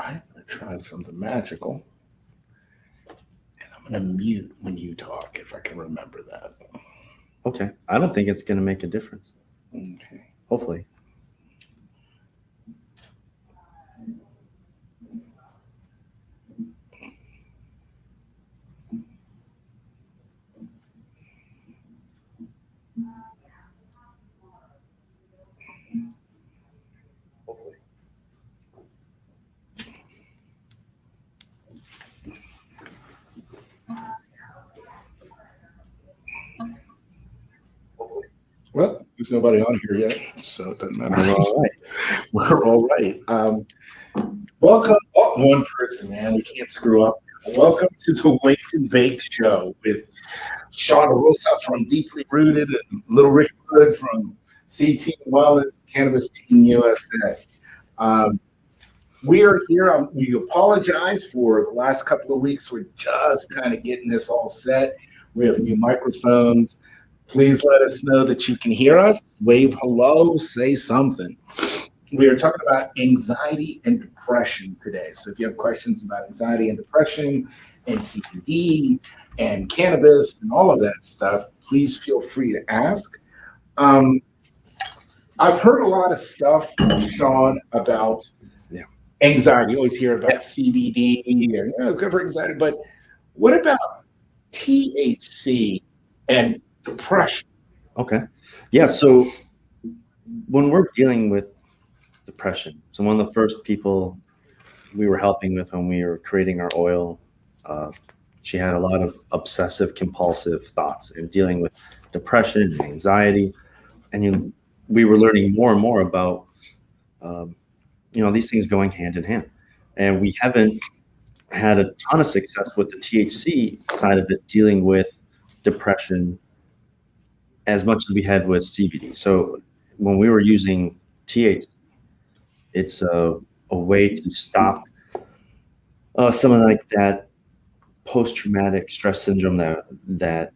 I'm going to try something magical. And I'm going to mute when you talk if I can remember that. Okay. I don't think it's going to make a difference. Okay. Hopefully. Well, there's nobody on here yet, so it doesn't matter. We're all right. We're all right. Welcome. Oh, one person, man. We can't screw up. Welcome to the Wake and Bake Show with Sean Arosa from Deeply Rooted and Little Rick Hood from CT Wellness Cannabis Team USA. Um, we are here. We apologize for the last couple of weeks. We're just kind of getting this all set. We have new microphones. Please let us know that you can hear us. Wave hello, say something. We are talking about anxiety and depression today. So if you have questions about anxiety and depression and CBD and cannabis and all of that stuff, please feel free to ask. Um, I've heard a lot of stuff, Sean, about Yeah. anxiety. You always hear about Yeah. CBD and it's good for anxiety. But what about THC and depression? Okay. Yeah. So when we're dealing with depression, so one of the first people we were helping with when we were creating our oil, uh, she had a lot of obsessive compulsive thoughts and dealing with depression and anxiety. And we were learning more and more about, um, these things going hand in hand. And we haven't had a ton of success with the THC side of it dealing with depression as much as we had with CBD. So when we were using THC, it's a way to stop some of like that post-traumatic stress syndrome, that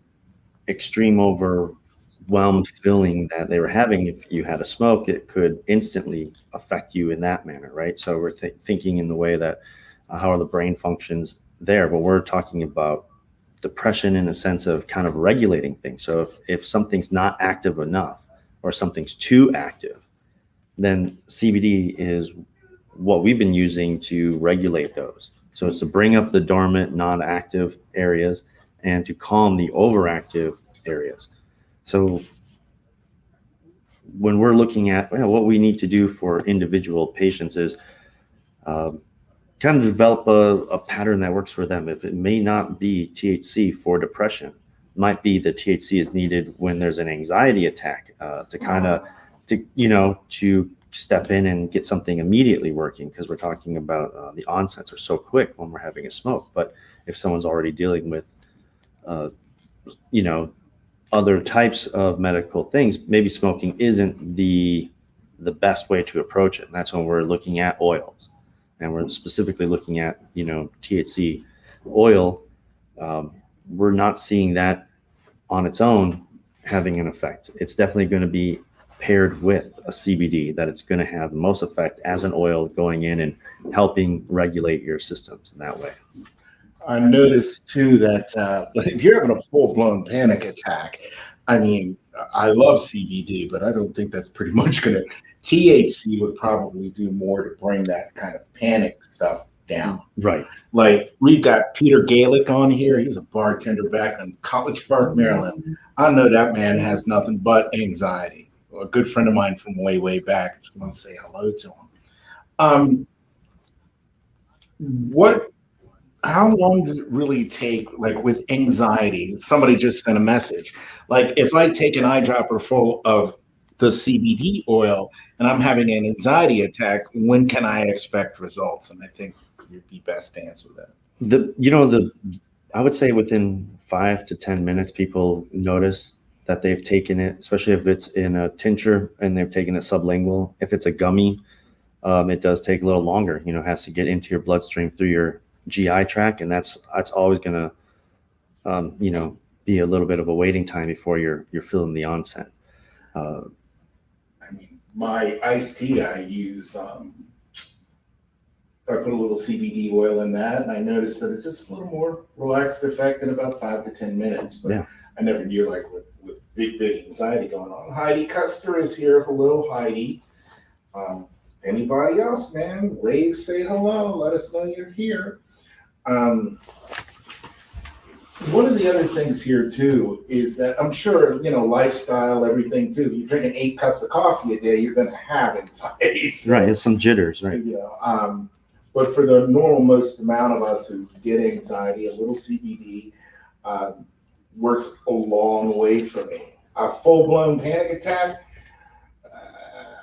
extreme overwhelmed feeling that they were having. If you had a smoke, it could instantly affect you in that manner, right? So we're thinking in the way that how are the brain functions there, but we're talking about depression in a sense of kind of regulating things. So if something's not active enough or something's too active, then CBD is what we've been using to regulate those. So it's to bring up the dormant, non-active areas and to calm the overactive areas. So when we're looking at what we need to do for individual patients is um, kind of develop a pattern that works for them. If it may not be THC for depression, might be the THC is needed when there's an anxiety attack, to kind of to step in and get something immediately working, because we're talking about the onsets are so quick when we're having a smoke. But if someone's already dealing with uh, you know other types of medical things, maybe smoking isn't the best way to approach it. And that's when we're looking at oils, and we're specifically looking at THC oil. Um, we're not seeing that on its own having an effect. It's definitely going to be paired with a CBD that it's going to have the most effect as an oil going in and helping regulate your systems in that way. I noticed too that if you're having a full blown panic attack, I mean, I love CBD, but I don't think that's pretty much going to. THC would probably do more to bring that kind of panic stuff down. Right. Like we've got Peter Galick on here. He's a bartender back in College Park, Maryland. I know that man has nothing but anxiety. A good friend of mine from way, way back. Just want to say hello to him. Um, what how long does it really take, like with anxiety? Somebody just sent a message. Like if I take an eyedropper full of the CBD oil and I'm having an anxiety attack, when can I expect results? And I think you'd be best to answer that. The I would say within 5 to 10 minutes, people notice that they've taken it, especially if it's in a tincture and they've taken it sublingual. If it's a gummy, it does take a little longer. It has to get into your bloodstream through your GI tract, and that's always going to be a little bit of a waiting time before you're feeling the onset. Uh, I mean, my iced tea I use I put a little CBD oil in that, and I noticed that it's just a little more relaxed effect in about 5 to 10 minutes. But Yeah. I never knew, like, with big anxiety going on. Heidi Custer is here. Hello, Heidi. Um, Anybody else, man? Wave, say hello. Let us know you're here. Um, One of the other things here too is that I'm sure, lifestyle, everything too. You're drinking 8 cups of coffee a day, you're going to have anxiety. So, Right. It's some jitters, right? But for the normal most amount of us who get anxiety, a little CBD works a long way for me. A full blown panic attack,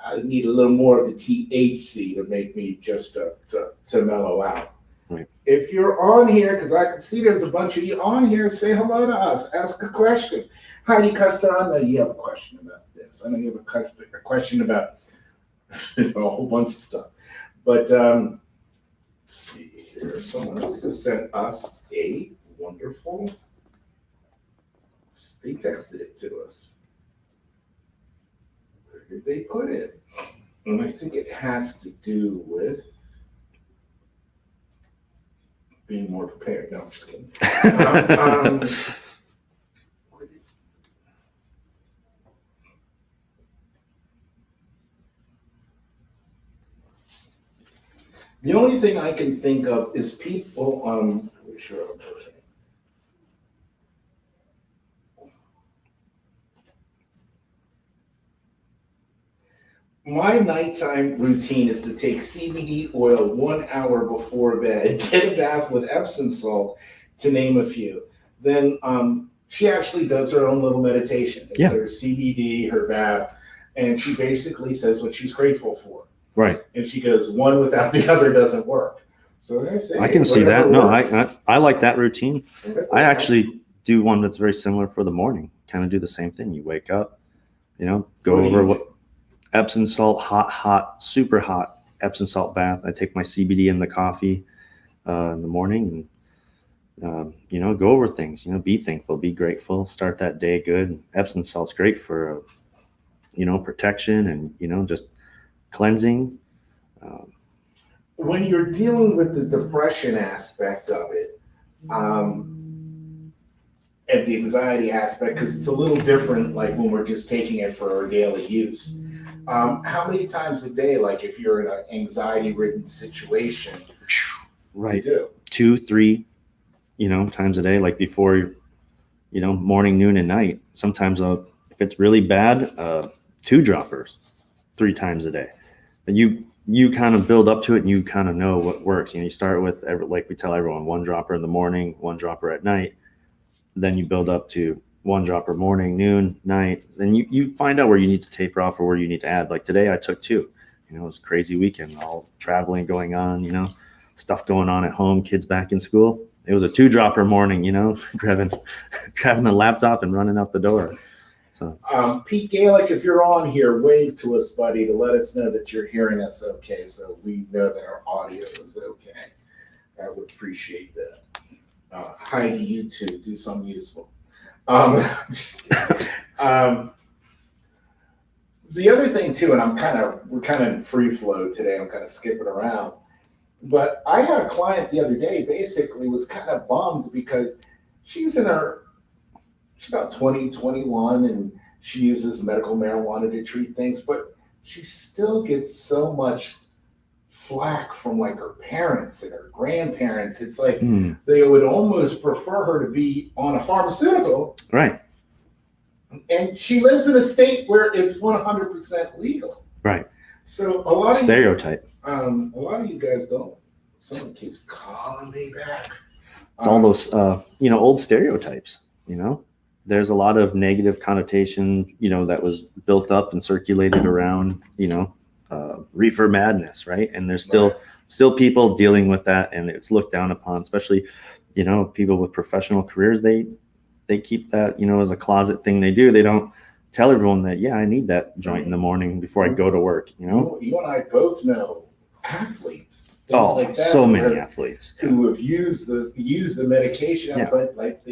I need a little more of the THC to make me just to mellow out. Right. If you're on here, because I can see there's a bunch of you on here, say hello to us. Ask a question. Heidi Custer, I know you have a question about this. I know you have a question about a whole bunch of stuff. But let's see here. Someone else has sent us a wonderful. They texted it to us. Where did they put it? And I think it has to do with being more prepared. No, I'm just kidding. The only thing I can think of is people. Sure, I'll put it. My nighttime routine is to take CBD oil 1 hour before bed, get a bath with Epsom salt, to name a few. Then she actually does her own little meditation. It's her CBD, her bath, and she basically says what she's grateful for. Right. And she goes, one without the other doesn't work. So I can see that. No, I like that routine. I actually do one that's very similar for the morning. Kind of do the same thing. You wake up, go over what Epsom salt, hot, super hot Epsom salt bath. I take my CBD in the coffee in the morning and, go over things, be thankful, be grateful, start that day good. Epsom salt's great for, protection and, just cleansing. When you're dealing with the depression aspect of it, and the anxiety aspect, because it's a little different, like when we're just taking it for our daily use. How many times a day, like if you're in an anxiety-ridden situation, right, to do? 2, 3, times a day, like before, morning, noon, and night. Sometimes if it's really bad, 2 droppers 3 times a day. And you kind of build up to it and you kind of know what works. You start with, like we tell everyone, 1 dropper in the morning, 1 dropper at night. Then you build up to 1 dropper morning, noon, night. Then you find out where you need to taper off or where you need to add. Like today I took 2. It was a crazy weekend, all traveling going on, stuff going on at home, kids back in school. It was a 2 dropper morning, grabbing the laptop and running out the door. So Pete Gaelic, if you're on here, wave to us, buddy, to let us know that you're hearing us okay, so we know that our audio is okay. I would appreciate that. Heidi, you too, do something useful. The other thing too, and we're kind of in free flow today. I'm kind of skipping around, but I had a client the other day. Basically, was kind of bummed because she's about 20, 21, and she uses medical marijuana to treat things, but she still gets so much flack from like her parents and her grandparents. It's like they would almost prefer her to be on a pharmaceutical. Right. And she lives in a state where it's 100% legal. Right. So a lot of stereotype. A lot of you guys don't. Someone keeps calling me back. It's all those old stereotypes. There's a lot of negative connotation, that was built up and circulated around, reefer madness, right? And there's still people dealing with that, and it's looked down upon, especially, people with professional careers. They keep that, as a closet thing they do. They don't tell everyone that, I need that joint in the morning before I go to work, You and I both know athletes. Oh, like that, so many athletes who have used the medication, but like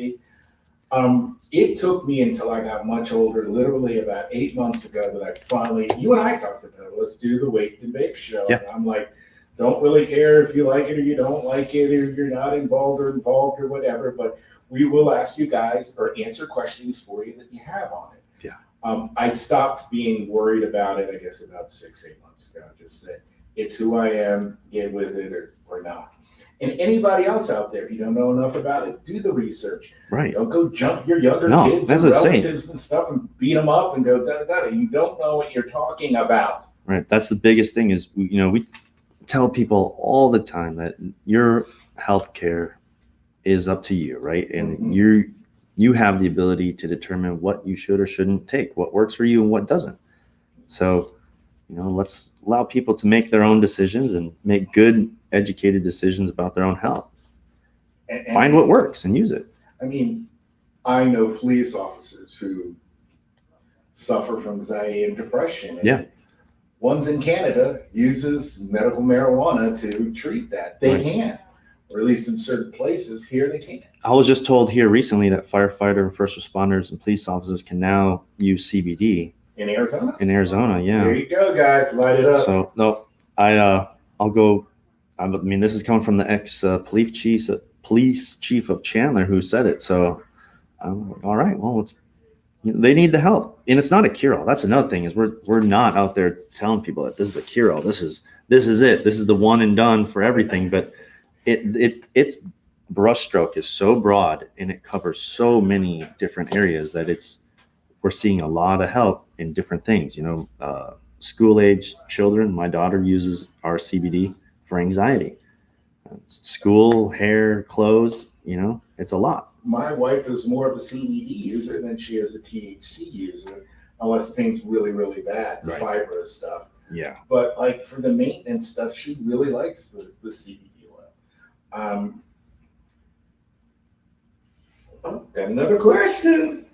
it took me until I got much older, literally about 8 months ago, that I finally, you and I talked about it, let's do the Wake to Bake show. Yeah. And I'm like, don't really care if you like it or you don't like it, or you're not involved or whatever, but we will ask you guys or answer questions for you that you have on it. Yeah. I stopped being worried about it, I guess, about 6, 8 months ago. I just said, it's who I am, get with it or not. And anybody else out there, if you don't know enough about it, do the research. Right. Don't go jump your younger No, kids that's and what I'm saying. relatives and stuff and beat them up and go da da da. You don't know what you're talking about. Right. That's the biggest thing is, we tell people all the time that your health care is up to you, right? And Mhm. you have the ability to determine what you should or shouldn't take, what works for you and what doesn't. So, let's allow people to make their own decisions and make good, educated decisions about their own health. And Find what works and use it. I mean, I know police officers who suffer from anxiety and depression. And Yeah. one's in Canada uses medical marijuana to treat that. They Right. can, or at least in certain places here they can. I was just told here recently that firefighter and first responders and police officers can now use CBD In Arizona? in Arizona. Yeah. There you go, guys. Light it up. So no, I'll go. I mean, this is coming from the ex police chief of Chandler who said it. So I'm like, all right, well, they need the help, and it's not a cure all. That's another thing is we're not out there telling people that this is a cure all. This is it. This is the one and done for everything. But its brushstroke is so broad and it covers so many different areas that we're seeing a lot of help in different things. School age children. My daughter uses our CBD for anxiety. School, hair, clothes. It's a lot. My wife is more of a CBD user than she is a THC user, unless the thing's really, really bad, the Right. fibrous stuff. Yeah. But like for the maintenance stuff, she really likes the CBD oil. Got another question.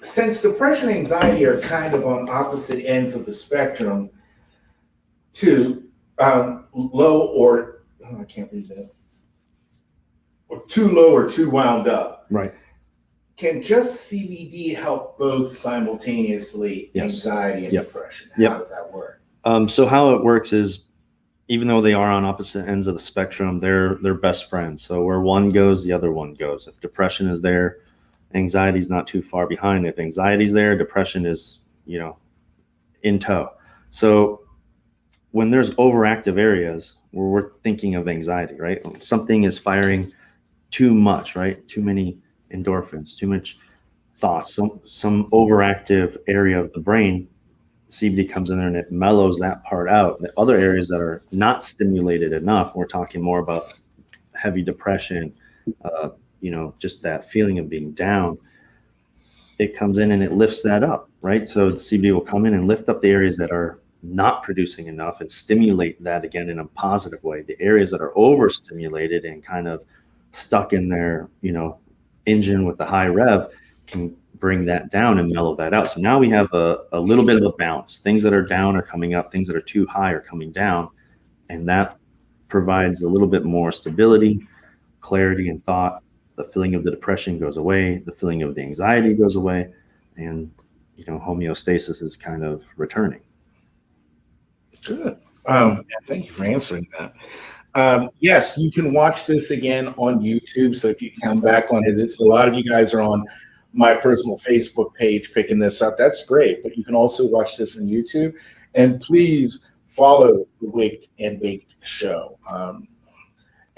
Since depression and anxiety are kind of on opposite ends of the spectrum, to low or I can't read that, or too low or too wound up. Right. Can just CBD help both simultaneously, Yes. anxiety and Yep. depression? Yep. How does that work? So how it works is, even though they are on opposite ends of the spectrum, they're best friends. So where one goes, the other one goes. If depression is there, anxiety's not too far behind. If anxiety's there, depression is, in tow. So when there's overactive areas where we're thinking of anxiety, right? Something is firing too much, right? Too many endorphins, too much thoughts, some overactive area of the brain. CBD comes in there and it mellows that part out. The other areas that are not stimulated enough, we're talking more about heavy depression, just that feeling of being down. It comes in and it lifts that up, right? So the CBD will come in and lift up the areas that are not producing enough and stimulate that again in a positive way. The areas that are overstimulated and kind of stuck in their, engine with the high rev can bring that down and mellow that out. So now we have a little bit of a bounce. Things that are down are coming up, things that are too high are coming down. And that provides a little bit more stability, clarity in thought. The feeling of the depression goes away, the feeling of the anxiety goes away, and homeostasis is kind of returning. Good. Thank you for answering that. Yes, you can watch this again on YouTube. So if you come back on it, a lot of you guys are on my personal Facebook page picking this up. That's great. But you can also watch this on YouTube. And please follow the Waked and Baked show.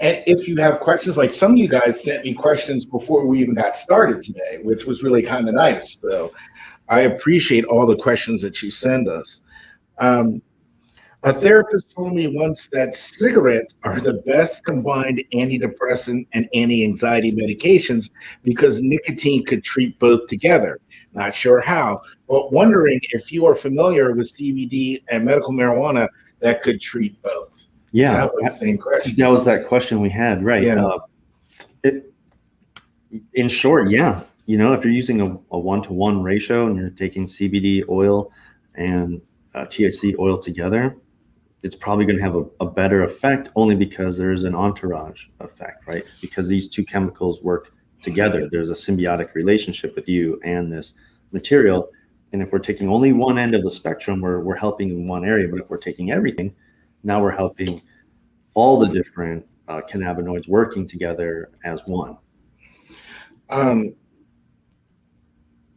And if you have questions, like some of you guys sent me questions before we even got started today, which was really kind of nice. So I appreciate all the questions that you send us. A therapist told me once that cigarettes are the best combined antidepressant and anti-anxiety medications because nicotine could treat both together. Not sure how, but wondering if you are familiar with CBD and medical marijuana that could treat both. Yeah, sounds like the same question. That was that question we had, right? Yeah. In short, yeah. If you're using a 1-to-1 ratio and you're taking CBD oil and THC oil together, it's probably going to have a better effect only because there's an entourage effect, right? Because these two chemicals work together. There's a symbiotic relationship with you and this material. And if we're taking only one end of the spectrum, we're helping in one area. But if we're taking everything, now we're helping all the different cannabinoids working together as one. Um,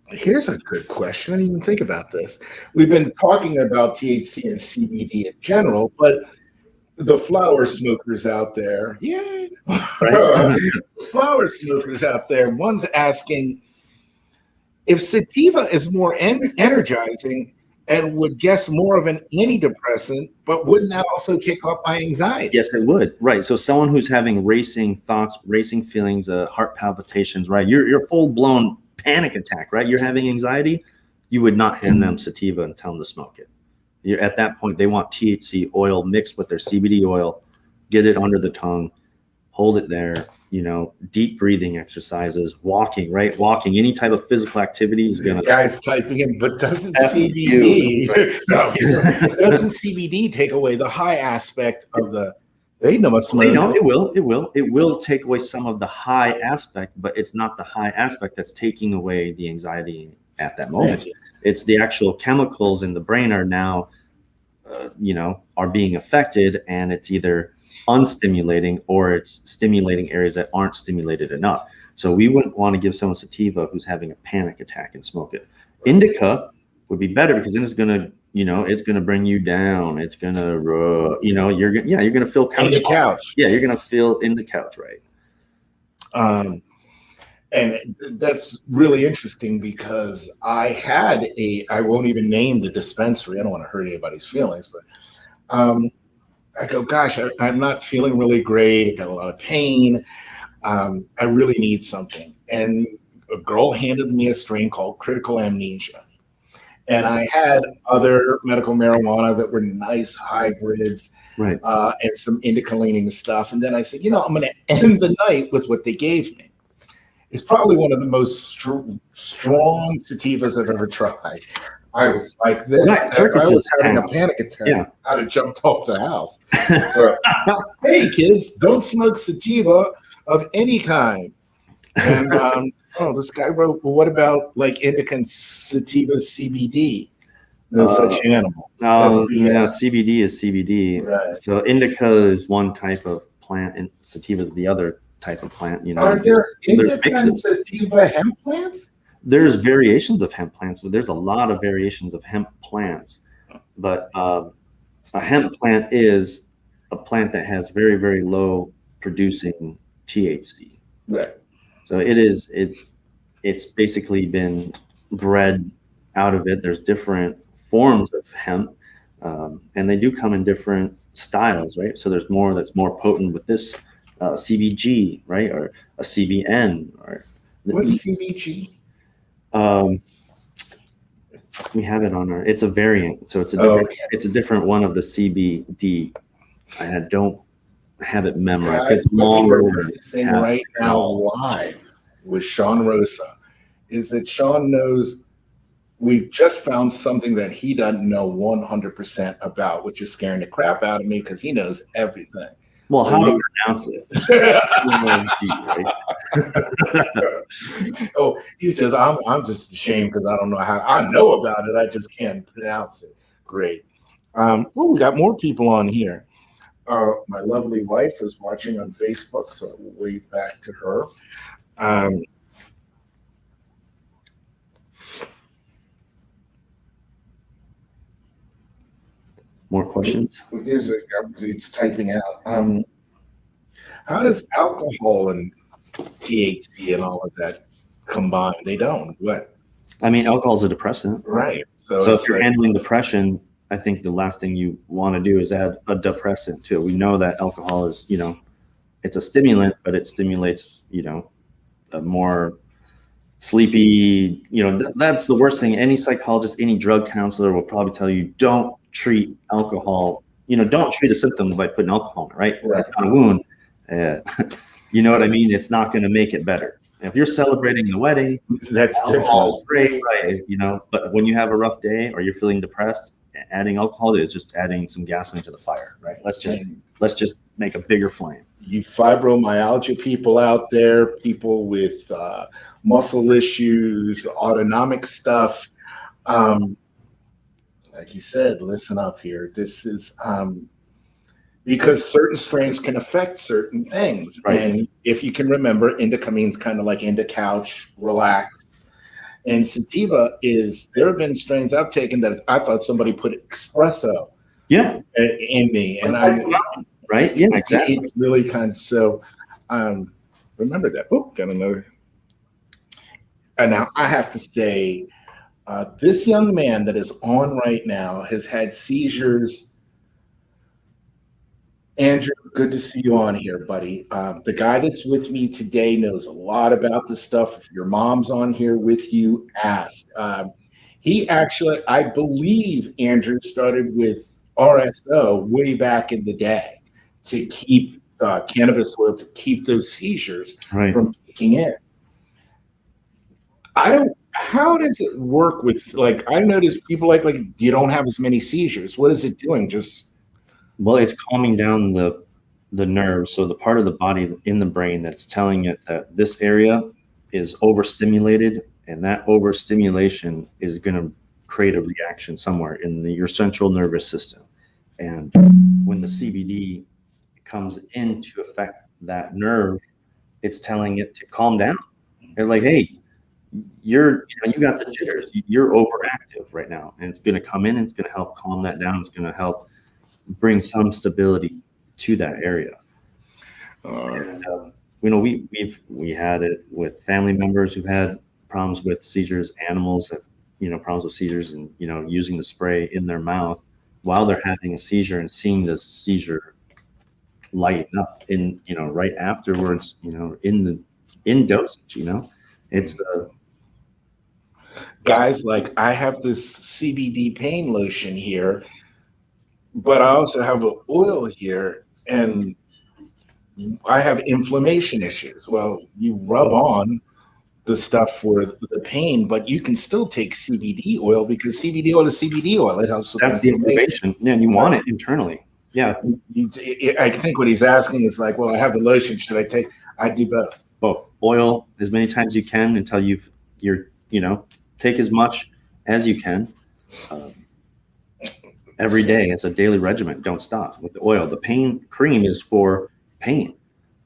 Here's a good question. I didn't even think about this. We've been talking about THC and CBD in general, but the flower smokers out there, yay! Right? Flower smokers out there, one's asking if sativa is more energizing and would guess more of an antidepressant, but wouldn't that also kick off my anxiety? Yes, it would. Right. So someone who's having racing thoughts, racing feelings, heart palpitations, right? You're full blown panic attack, right? You're having anxiety. You would not hand them sativa and tell them to smoke it. You're at that point, they want THC oil mixed with their CBD oil, get it under the tongue, hold it there, deep breathing exercises, walking, right? Walking, any type of physical activity is going to. Guy's typing in, but doesn't CBD take away the high aspect of the, they must know. It will take away some of the high aspect, but it's not the high aspect that's taking away the anxiety at that moment. It's the actual chemicals in the brain are now, are being affected, and it's either unstimulating or it's stimulating areas that aren't stimulated enough. So we wouldn't want to give someone sativa who's having a panic attack and smoke it. Indica would be better because then it's gonna, it's gonna bring you down. It's gonna, you're gonna feel in the couch. Yeah, you're gonna feel in the couch, right? And that's really interesting because I won't even name the dispensary. I don't want to hurt anybody's feelings, but I go, gosh, I'm not feeling really great. I got a lot of pain. I really need something. And a girl handed me a strain called Critical Amnesia. And I had other medical marijuana that were nice hybrids, right, and some indica-leaning stuff. And then I said, I'm going to end the night with what they gave me. It's probably one of the most strong sativas I've ever tried. I was like this. I was having a panic attack. Yeah. I'd have jumped off the house. So, hey, kids, don't smoke sativa of any kind. And this guy wrote, well, what about like indica and sativa CBD? No such animal. No, CBD is CBD. Right. So indica is one type of plant, and sativa is the other type of plant. Are there indica and sativa hemp plants? There's variations of hemp plants, but there's a lot of variations of hemp plants. But a hemp plant is a plant that has very, very low producing THC. Right. So it's basically been bred out of it. There's different forms of hemp, and they do come in different styles, right? So there's more that's more potent with this CBG, right, or a CBN, or what's CBG? We have it on our. It's a variant, so it's a different. Okay. It's a different one of the CBD. I don't have it memorized. It's longer. Right now, live with Sean Rosa, is that Sean knows. We just found something that he doesn't know 100% about, which is scaring the crap out of me because he knows everything. Well, how to pronounce it? Oh, he's just. I'm just ashamed because I don't know how. I know about it. I just can't pronounce it. Great. We got more people on here. My lovely wife is watching on Facebook, so I will wave back to her. More questions? It's typing out. How does alcohol and THC and all of that combine? They don't. What? I mean, alcohol is a depressant. Right. So if you're handling depression, I think the last thing you want to do is add a depressant to it. We know that alcohol is, it's a stimulant, but it stimulates, a more sleepy, that's the worst thing. Any psychologist, any drug counselor will probably tell you, don't treat alcohol, don't treat a symptom by putting alcohol in it, right? Right. It's not a wound. You know what I mean? It's not going to make it better. If you're celebrating the wedding, that's alcohol, great, right? But when you have a rough day or you're feeling depressed, adding alcohol is just adding some gasoline to the fire, right? Let's just make a bigger flame. You fibromyalgia people out there, people with muscle issues, autonomic stuff, Um, like you said, listen up here. This is because certain strains can affect certain things. Right. And if you can remember, indica means kind of like indica couch, relax. And sativa is, there have been strains I've taken that I thought somebody put espresso Yeah. in me. And right. Yeah, exactly. It's really kind of, so remember that. Oh, got another. And now I have to say, this young man that is on right now has had seizures. Andrew, good to see you on here, buddy. The guy that's with me today knows a lot about this stuff. If your mom's on here with you, ask. He actually, I believe, Andrew started with RSO way back in the day to keep cannabis oil, to keep those seizures from kicking in. How does it work with, like, I noticed people like you don't have as many seizures. What is it doing? Well, it's calming down the nerves, so the part of the body in the brain that's telling it that this area is overstimulated, and that overstimulation is going to create a reaction somewhere in your central nervous system. And when the CBD comes in to affect that nerve, it's telling it to calm down. They're like, hey, you got the jitters, you're overactive right now, and it's going to come in and it's going to help calm that down. It's going to help bring some stability to that area. And, we had it with family members who've had problems with seizures. Animals have problems with seizures, and using the spray in their mouth while they're having a seizure, and seeing the seizure lighten up in right afterwards, in dosage. It's guys, like, I have this CBD pain lotion here, but I also have an oil here, and I have inflammation issues. Well, you rub on the stuff for the pain, but you can still take CBD oil, because CBD oil is CBD oil. It helps with that's the inflammation. Yeah, and you want it internally. Yeah. I think what he's asking is like, well, I have the lotion. Should I take? I do both. Both. Oil as many times as you can until you're take as much as you can. Every day, it's a daily regimen. Don't stop with the oil. The pain cream is for pain,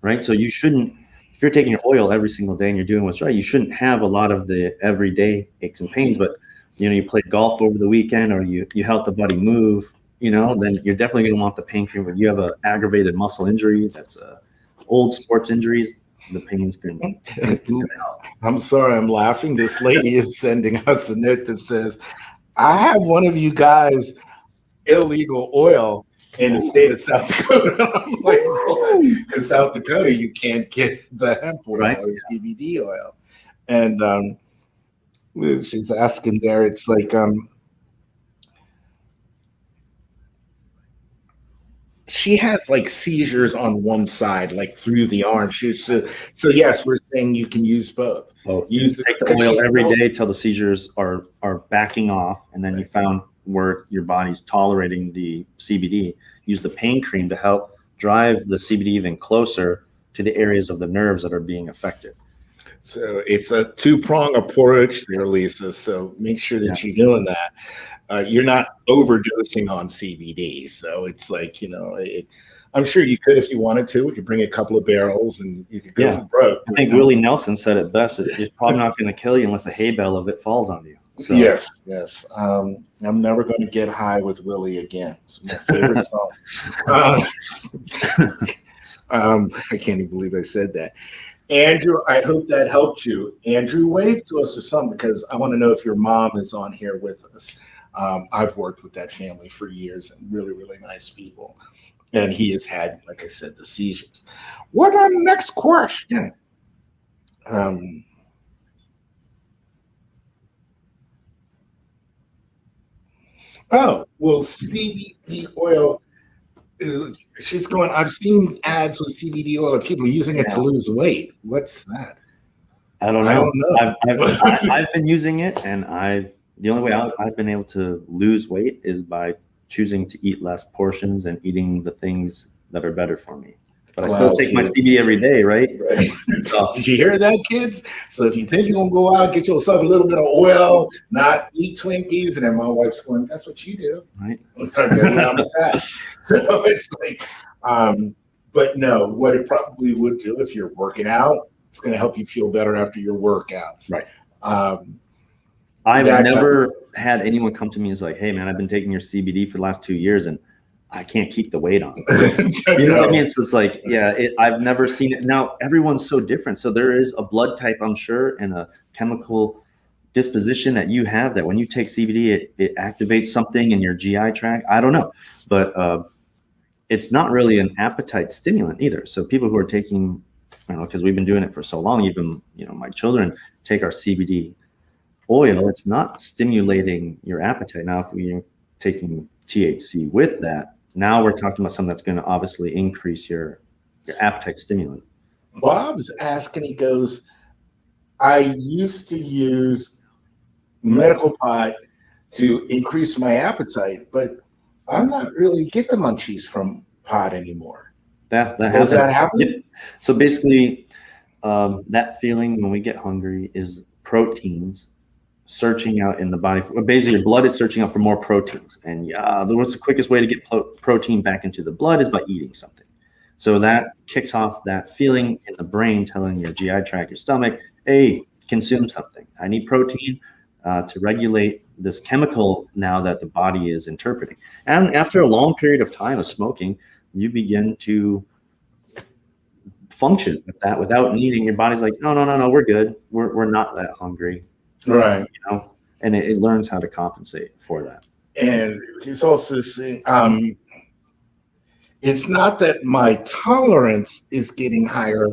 right? So you shouldn't, if you're taking your oil every single day and you're doing what's right, you shouldn't have a lot of the everyday aches and pains. But you played golf over the weekend, or you helped a buddy move, then you're definitely going to want the pain cream. When you have an aggravated muscle injury, that's old sports injuries, the pain's going to help. I'm sorry, I'm laughing. This lady is sending us a note that says, I have one of you guys illegal oil in the state of South Dakota. I'm like, because South Dakota, you can't get the hemp oil, right? Or CBD oil. And she's asking there, it's like, she has like seizures on one side, like through the arm. So yes, we're saying you can use both. Use take the oil every day till the seizures are backing off, and then you found where your body's tolerating the CBD. Use the pain cream to help drive the CBD even closer to the areas of the nerves that are being affected. So it's a two-prong approach there, Lisa. So make sure that you're doing that. You're not overdosing on CBD. So it's like, I'm sure you could if you wanted to. We could bring a couple of barrels and you could go for broke. I think Willie Nelson said it best. It's probably not going to kill you unless a hay bale of it falls on you. So. Yes. I'm never going to get high with Willie again. It's my favorite song. I can't even believe I said that. Andrew, I hope that helped you. Andrew, wave to us or something, because I want to know if your mom is on here with us. I've worked with that family for years, and really, really nice people. And he has had, like I said, the seizures. What our next question? CBD oil. She's going, I've seen ads with CBD oil of people using it to lose weight. What's that? I don't know. I've been using it, and the only way I've been able to lose weight is by choosing to eat less portions and eating the things that are better for me. but I still take my CBD every day, right? Right. So, Did you hear that, kids? So if you think you're gonna go out, get yourself a little bit of oil, not eat Twinkies, and then my wife's going, "That's what you do." right. I'm fat. So it's like, but no, what it probably would do if you're working out, it's going to help you feel better after your workouts. Right. Um, I've that never had anyone come to me and is like, "Hey, man, I've been taking your CBD for the last 2 years and I can't keep the weight on." You know what I mean? So it's like, yeah, I've never seen it. Now, everyone's so different. So there is a blood type, I'm sure, and a chemical disposition that you have that when you take CBD, it activates something in your GI tract. I don't know. But it's not really an appetite stimulant either. So people who are taking, because we've been doing it for so long, even, my children take our CBD oil, it's not stimulating your appetite. Now, if we're taking THC with that, now we're talking about something that's going to obviously increase your appetite stimulant. Bob's asking, he goes, I used to use medical pot to increase my appetite, but I'm not really get the munchies from pot anymore. That Does happens. that happen? Yep. So basically, that feeling when we get hungry is proteins searching out in the body. Basically, your blood is searching out for more proteins. And what's the quickest way to get protein back into the blood is by eating something. So that kicks off that feeling in the brain telling your GI tract, your stomach, hey, consume something. I need protein to regulate this chemical now that the body is interpreting. And after a long period of time of smoking, you begin to function with that without needing. Your body's like, no, we're good. We're not that hungry. Right. And it learns how to compensate for that. And he's also saying, it's not that my tolerance is getting higher.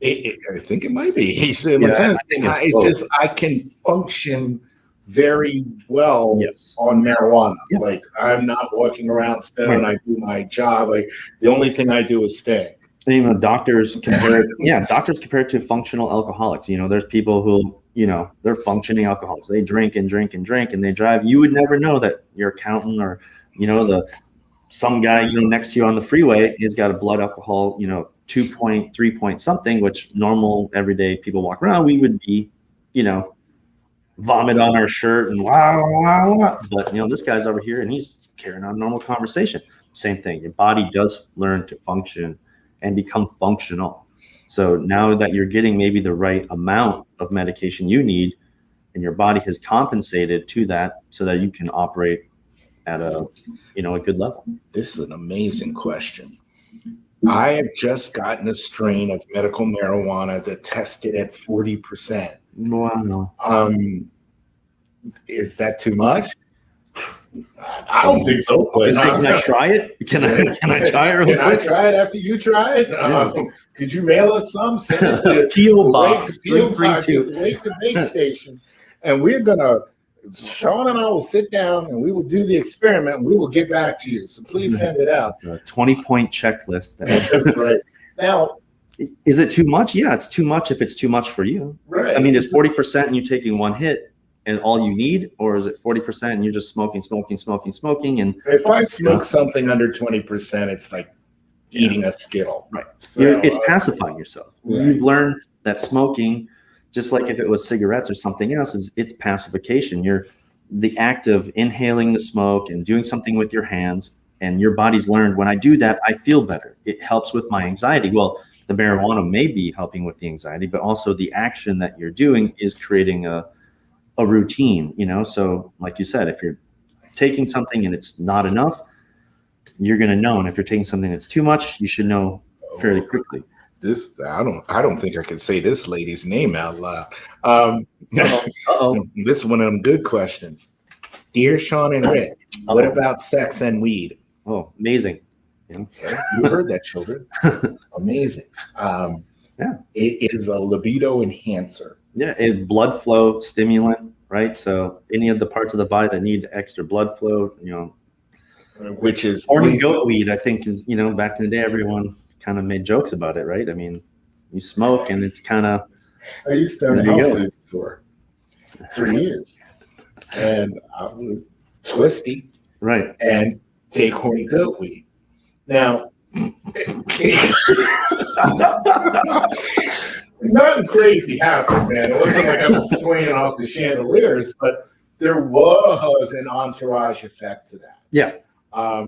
I think it might be. He said, it's just I can function very well on marijuana. Yep. Like I'm not walking around stoned. I do my job. The only thing I do is stay. And, doctors compare it to functional alcoholics. There's people who, they're functioning alcoholics. They drink and drink and drink and they drive. You would never know that your accountant or, some guy, next to you on the freeway has got a blood alcohol, 2.3 point something, which normal everyday people walk around. We would be, vomit on our shirt and wow. But, this guy's over here and he's carrying on normal conversation. Same thing. Your body does learn to function and become functional. So now that you're getting maybe the right amount of medication you need and your body has compensated to that so that you can operate at a good level. This is an amazing question. I have just gotten a strain of medical marijuana that tested at 40%. Wow. Is that too much? I don't think so. But can I try it? Can I try it? Can I try it after you try it? Could you mail us some? Send it to P.O. Box the Wake the Bake Station, and we're gonna. Sean and I will sit down and we will do the experiment and we will get back to you. So please send it out. It's a 20-point checklist. That's right. Now, is it too much? Yeah, it's too much if it's too much for you. Right. I mean, is 40% and you're taking one hit and all you need, or is it 40% and you're just smoking? And if I smoke something under 20%, it's like eating a Skittle. Right. So, it's pacifying yourself. Right. You've learned that smoking, just like if it was cigarettes or something else, it's pacification. You're the act of inhaling the smoke and doing something with your hands, and your body's learned when I do that, I feel better. It helps with my anxiety. Well, the marijuana may be helping with the anxiety, but also the action that you're doing is creating a routine, So like you said, if you're taking something and it's not enough, you're going to know. And if you're taking something that's too much, you should know fairly quickly. I don't think I can say this lady's name out loud. This is one of them good questions. Dear Sean and Rick, what about sex and weed? Oh, amazing. Okay. You heard that, children. Amazing. It is a libido enhancer. Yeah, a blood flow stimulant, right? So any of the parts of the body that need extra blood flow, which is horny goat weed, I think is, back in the day, everyone kind of made jokes about it, right? I mean, you smoke and it's kind of. I used to have a health food store for years, and I was twisty, right, and take horny goat weed. Now, Nothing crazy happened, man. It wasn't like I was swinging off the chandeliers, but there was an entourage effect to that. Yeah. Um,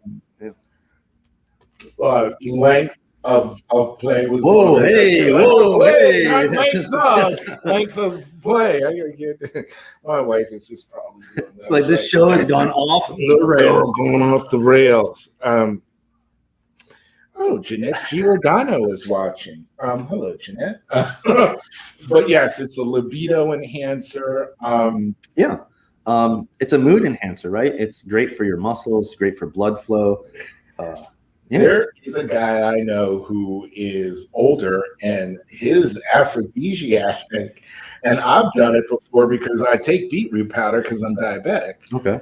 length of play was Whoa, longer. hey, Length of whoa, play, hey. not length of play. I gotta get my wife is just probably doing It's like this show has gone off the They're rails. going off the rails. Oh, Jeanette Giordano is watching. Hello, Jeanette. But yes, it's a libido enhancer. Yeah. It's a mood enhancer, right? It's great for your muscles, great for blood flow. Yeah. There is a guy I know who is older and his aphrodisiac, and I've done it before because I take beetroot powder because I'm diabetic. Okay.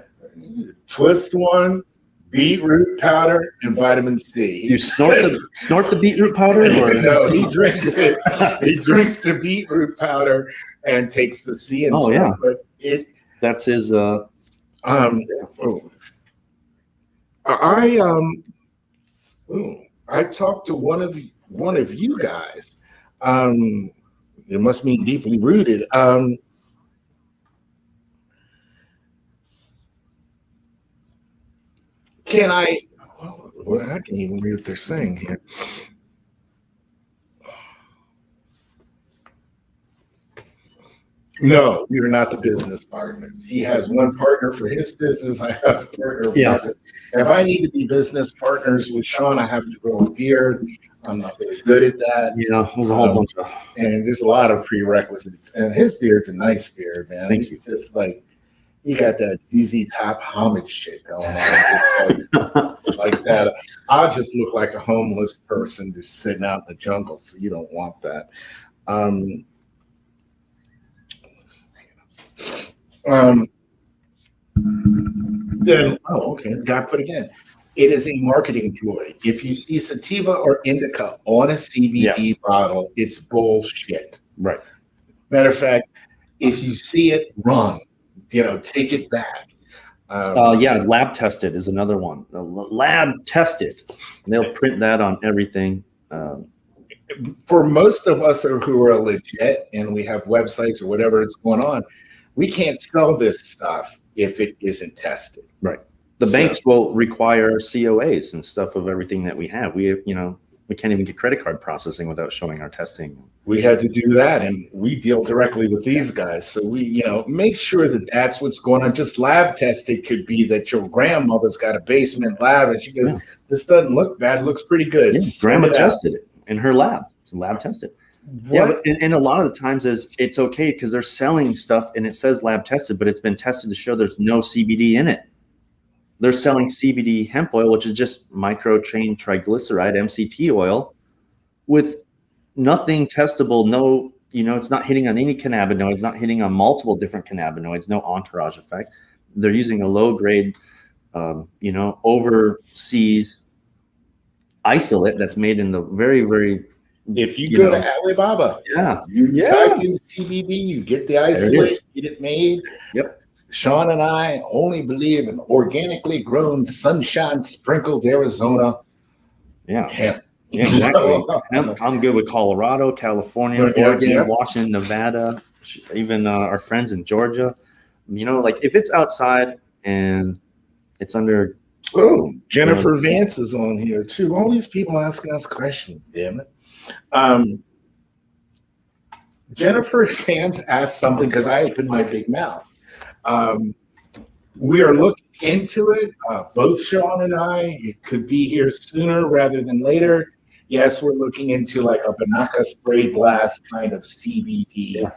Twist one, beetroot powder, and vitamin C. You snort the beetroot powder? Or? No, he drinks it. He drinks the beetroot powder and takes the C and Oh, stuff. yeah. But That's his. I talked to one of you guys. It must mean deeply rooted. Can I? Well, I can't even read what they're saying here. No, we are not the business partners. He has one partner for his business. I have a partner. Yeah. If I need to be business partners with Sean, I have to grow a beard. I'm not really good at that. Yeah, there's a whole bunch of. And there's a lot of prerequisites. And his beard's a nice beard, man. Thank you. Just like you got that ZZ Top homage shit going on. Just like that. I'll just look like a homeless person just sitting out in the jungle. So you don't want that. Then got put again. It is a marketing ploy. If you see sativa or indica on a CBD bottle, it's bullshit. Right. Matter of fact, if you see it, run. Take it back. Lab tested is another one. Lab tested. They'll print that on everything. For most of us who are legit and we have websites or whatever is going on, we can't sell this stuff if it isn't tested. Right. The banks will require COAs and stuff of everything that we have. We can't even get credit card processing without showing our testing. We had to do that, and we deal directly with these guys. So we, make sure that that's what's going on. Just lab tested could be that your grandmother's got a basement lab, and she goes, "This doesn't look bad. It looks pretty good." Yeah, grandma tested it in her lab. It's lab tested. What? Yeah, and a lot of the times it's okay because they're selling stuff and it says lab tested, but it's been tested to show there's no CBD in it. They're selling CBD hemp oil, which is just micro-chain triglyceride, MCT oil, with nothing testable. No, it's not hitting on any cannabinoids, not hitting on multiple different cannabinoids, no entourage effect. They're using a low-grade, overseas isolate that's made in the very, very. If you go to Alibaba, you type in CBD, you get the isolate, get it made. Yep. Sean and I only believe in organically grown, sunshine sprinkled Arizona hemp. Yeah, exactly. I'm good with Colorado, California, Oregon, Washington, Nevada, even our friends in Georgia. If it's outside and it's under. Oh, Jennifer Vance is on here too. All these people asking us questions, damn it. Jennifer Vance asked something because I opened my big mouth. We are looking into it. Both Sean and I. It could be here sooner rather than later. Yes, we're looking into like a Banaka spray blast kind of CBD.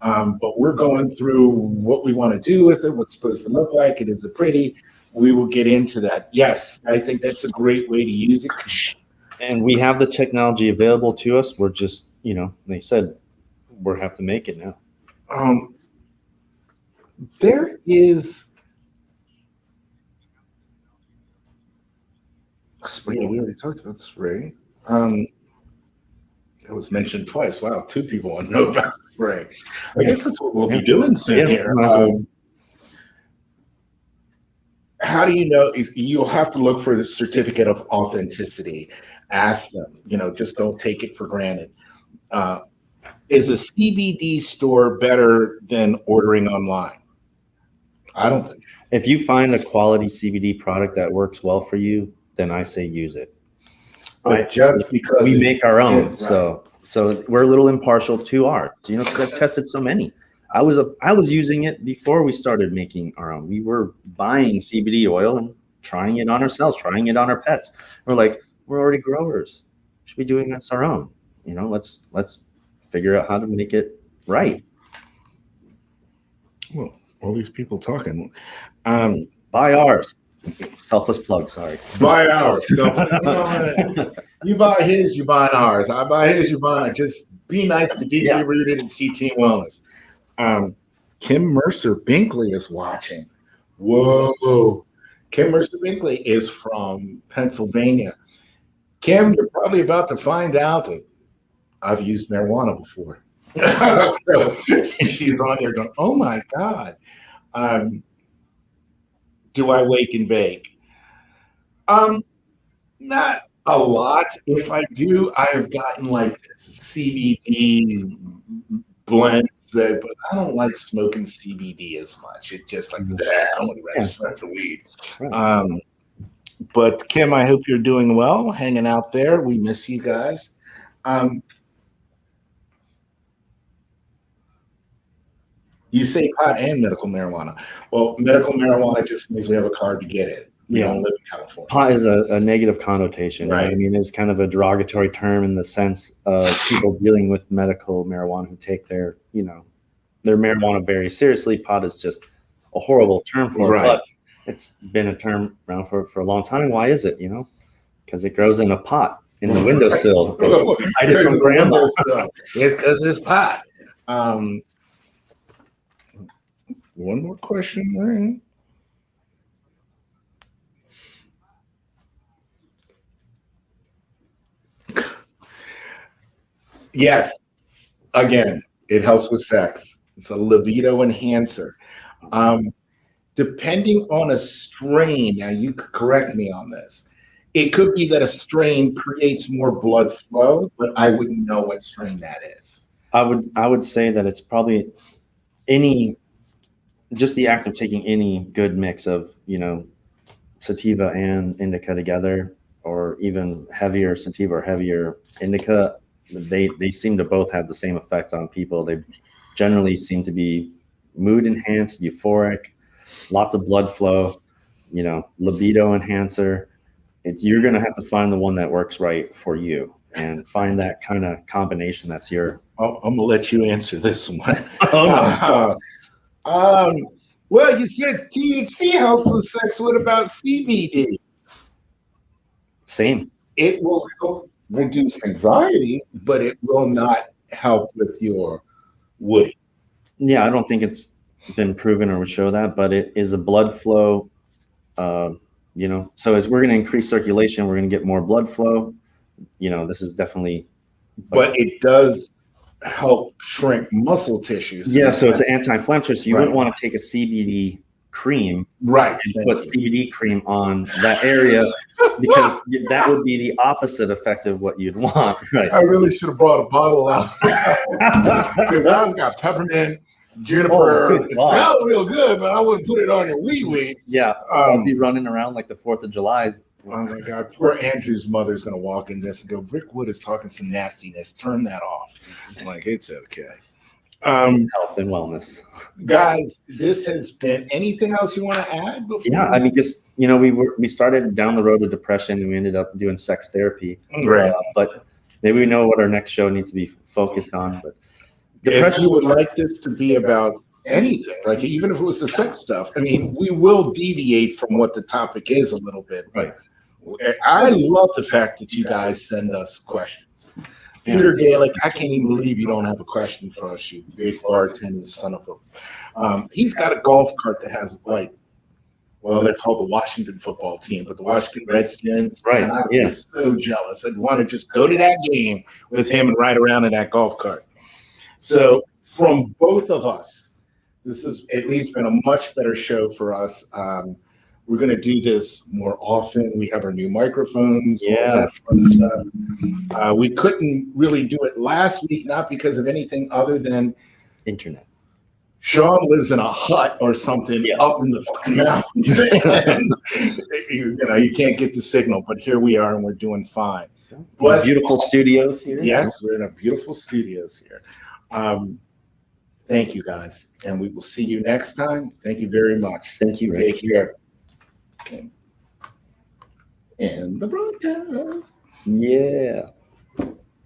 But we're going through what we want to do with it, what's supposed to look like. It is a pretty. We will get into that. Yes, I think that's a great way to use it. And we have the technology available to us. We're just, they said we have to make it now. There is spray. We already talked about the spray. It was mentioned twice. Wow, two people want to know about the spray. I guess that's what we'll be doing soon here. how do you know? You'll have to look for the certificate of authenticity. Ask them, just don't take it for granted. Uh, is a CBD store better than ordering online? I don't think. If you find a quality CBD product that works well for you, then I say use it. But just because we make our own, right. so we're a little impartial to ours, because I've tested so many. I was using it before we started making our own. We were buying CBD oil and trying it on ourselves, trying it on our pets. We're like, we're already growers. We should be doing this our own. Let's figure out how to make it right. Well, all these people talking. Buy ours. Selfless plug, sorry. Buy ours. You buy his, you buy ours. I buy his, you buy. Just be nice to Deeply Rooted and CT Wellness. Kim Mercer Binkley is watching. Whoa. Kim Mercer Binkley is from Pennsylvania. Kim, you're probably about to find out that I've used marijuana before. So she's on here going, oh my God. Do I wake and bake? Not a lot. If I do, I have gotten like CBD blends, but I don't like smoking CBD as much. It's just like, I don't want to smoke the weed. Right. But Kim, I hope you're doing well, hanging out there. We miss you guys. You say pot and medical marijuana. Well, medical marijuana just means we have a card to get it. We don't live in California. Pot is a negative connotation, right? I mean, it's kind of a derogatory term in the sense of people dealing with medical marijuana who take their marijuana very seriously. Pot is just a horrible term for it, but it's been a term around for a long time. Why is it? Because it grows in a pot in the windowsill. Hide it from grandma. It's because it's pot. One more question, right? Yes. Again, it helps with sex. It's a libido enhancer. Depending on a strain, now you could correct me on this. It could be that a strain creates more blood flow, but I wouldn't know what strain that is. I would say that it's probably just the act of taking any good mix of, sativa and indica together, or even heavier sativa or heavier indica, they seem to both have the same effect on people. They generally seem to be mood enhanced, euphoric, lots of blood flow, libido enhancer. You're going to have to find the one that works right for you and find that kind of combination that's your. I'm going to let you answer this one. Oh, no. Well, you said THC helps with sex. What about CBD? Same. It will help reduce anxiety, but it will not help with your woody. Yeah, I don't think it's been proven or would show that, but it is a blood flow. So as we're going to increase circulation, we're going to get more blood flow. This is definitely. But it does help shrink muscle tissues. Yeah, so it's an anti-inflammatory. So you wouldn't want to take a CBD cream, right, and put CBD cream on that area, because that would be the opposite effect of what you'd want. Right. I really should have brought a bottle out because I've got peppermint, juniper. It smells real good, but I wouldn't put it on your weed. Yeah, I'll be running around like the 4th of July. Oh my God, poor Andrew's mother's gonna walk in this and go, Rick Wood is talking some nastiness. Turn that off. I'm like, it's okay. Health and wellness. Guys, this has been anything else you want to add before? Yeah, I mean, just we started down the road of depression and we ended up doing sex therapy. Right. But maybe we know what our next show needs to be focused on. But depression, if you would like this to be about anything, like even if it was the sex stuff, I mean, we will deviate from what the topic is a little bit, but I love the fact that you guys send us questions. Peter Gaelic, I can't even believe you don't have a question for us, you big bartending son of a. He's got a golf cart that has they're called the Washington football team, but the Washington Redskins. Right. And I'm so jealous. I'd want to just go to that game with him and ride around in that golf cart. So from both of us, this has at least been a much better show for us. We're going to do this more often. We have our new microphones. All Yeah. that fun stuff. We couldn't really do it last week, not because of anything other than Internet. Sean lives in a hut or something Yes. up in the fucking mountains. And, you can't get the signal, but here we are and we're doing fine. Bless- Beautiful studios here. Yes, we're in a beautiful studios here. Thank you guys, and we will see you next time. Thank you very much. Thank you, Rick. Take care. And the broadcast. Yeah.